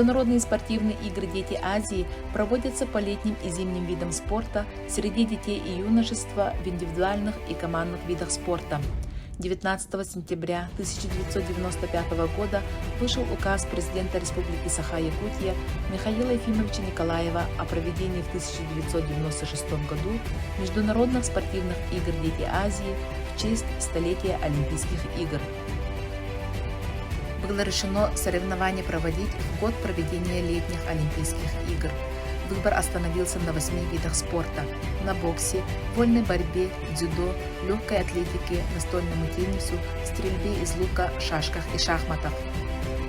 Международные спортивные игры «Дети Азии» проводятся по летним и зимним видам спорта среди детей и юношества в индивидуальных и командных видах спорта. 19 сентября 1995 года вышел указ президента Республики Саха-Якутия Михаила Ефимовича Николаева о проведении в 1996 году Международных спортивных игр «Дети Азии» в честь столетия Олимпийских игр. Было решено соревнования проводить в год проведения летних Олимпийских игр. Выбор остановился на 8 видах спорта – на боксе, вольной борьбе, дзюдо, легкой атлетике, настольному теннису, стрельбе из лука, шашках и шахматах.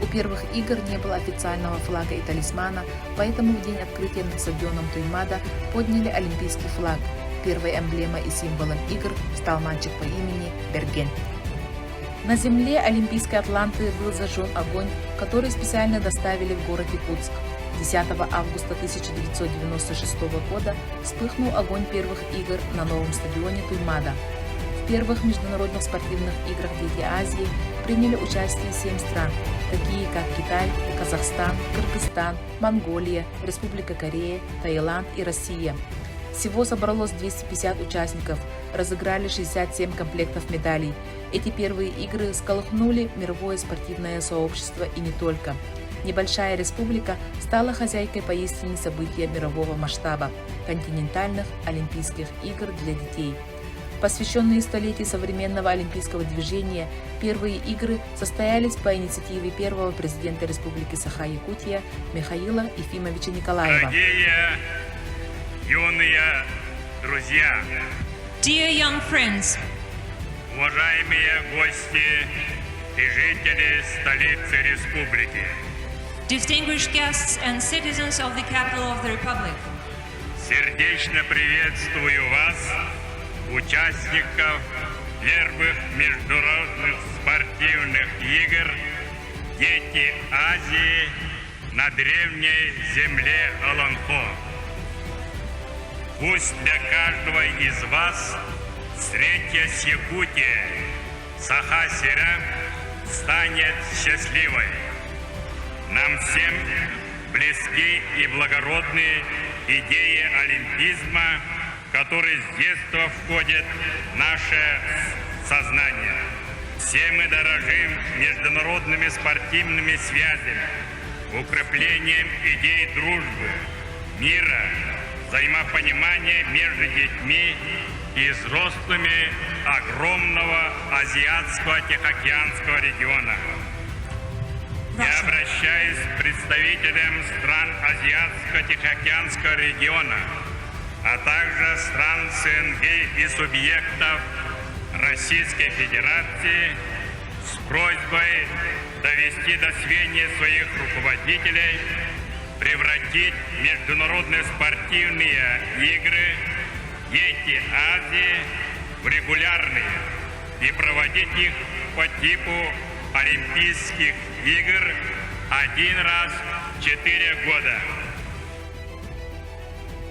У первых игр не было официального флага и талисмана, поэтому в день открытия над стадионом Туймада подняли олимпийский флаг. Первой эмблемой и символом игр стал мальчик по имени Берген. На земле Олимпийской Атланты был зажжен огонь, который специально доставили в город Якутск. 10 августа 1996 года вспыхнул огонь первых игр на новом стадионе Туймада. В первых международных спортивных играх «Дети Азии» приняли участие 7 стран, такие как Китай, Казахстан, Кыргызстан, Монголия, Республика Корея, Таиланд и Россия. Всего собралось 250 участников, разыграли 67 комплектов медалей. Эти первые игры всколыхнули мировое спортивное сообщество и не только. Небольшая республика стала хозяйкой поистине события мирового масштаба – континентальных Олимпийских игр для детей. Посвященные столетию современного олимпийского движения, первые игры состоялись по инициативе первого президента Республики Саха-Якутия Михаила Ефимовича Николаева. Дорогие юные друзья, Dear young friends, уважаемые гости и жители столицы республики, distinguished guests and citizens of the capital of the Republic, сердечно приветствую вас, участников первых международных спортивных игр «Дети Азии» на древней земле Аланхо. Пусть для каждого из вас встреча с Якутией, Саха-Сиря, станет счастливой. Нам всем близки и благородные идеи олимпизма, которые с детства входят в наше сознание. Все мы дорожим международными спортивными связями, укреплением идей дружбы, мира, взаимопонимания между детьми и взрослыми огромного азиатского Тихоокеанского региона. Я обращаюсь к представителям стран Азиатско-Тихоокеанского региона, а также стран СНГ и субъектов Российской Федерации с просьбой довести до сведения своих руководителей, превратить международные спортивные игры «Дети Азии» в регулярные и проводить их по типу Олимпийских игр один раз в 4 года.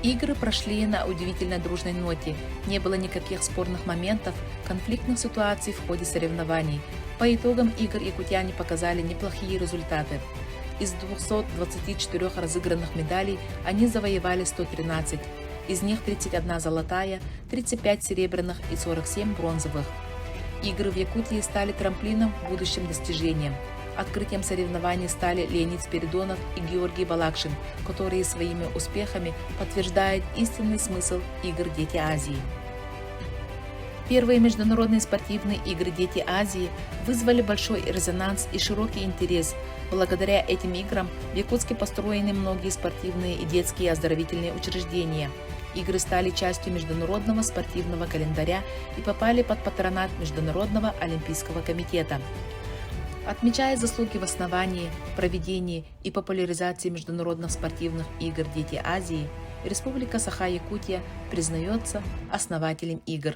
Игры прошли на удивительно дружной ноте. Не было никаких спорных моментов, конфликтных ситуаций в ходе соревнований. По итогам игр якутяне показали неплохие результаты. Из 224 разыгранных медалей они завоевали 113. Из них 31 золотая, 35 серебряных и 47 бронзовых. Игры в Якутии стали трамплином к будущим достижениям. Открытием соревнований стали Леонид Спиридонов и Георгий Балакшин, которые своими успехами подтверждают истинный смысл игр «Дети Азии». Первые международные спортивные игры «Дети Азии» вызвали большой резонанс и широкий интерес. Благодаря этим играм в Якутске построены многие спортивные и детские оздоровительные учреждения. Игры стали частью международного спортивного календаря и попали под патронат Международного олимпийского комитета. Отмечая заслуги в основании, проведении и популяризации международных спортивных игр «Дети Азии», Республика Саха-Якутия признается основателем игр.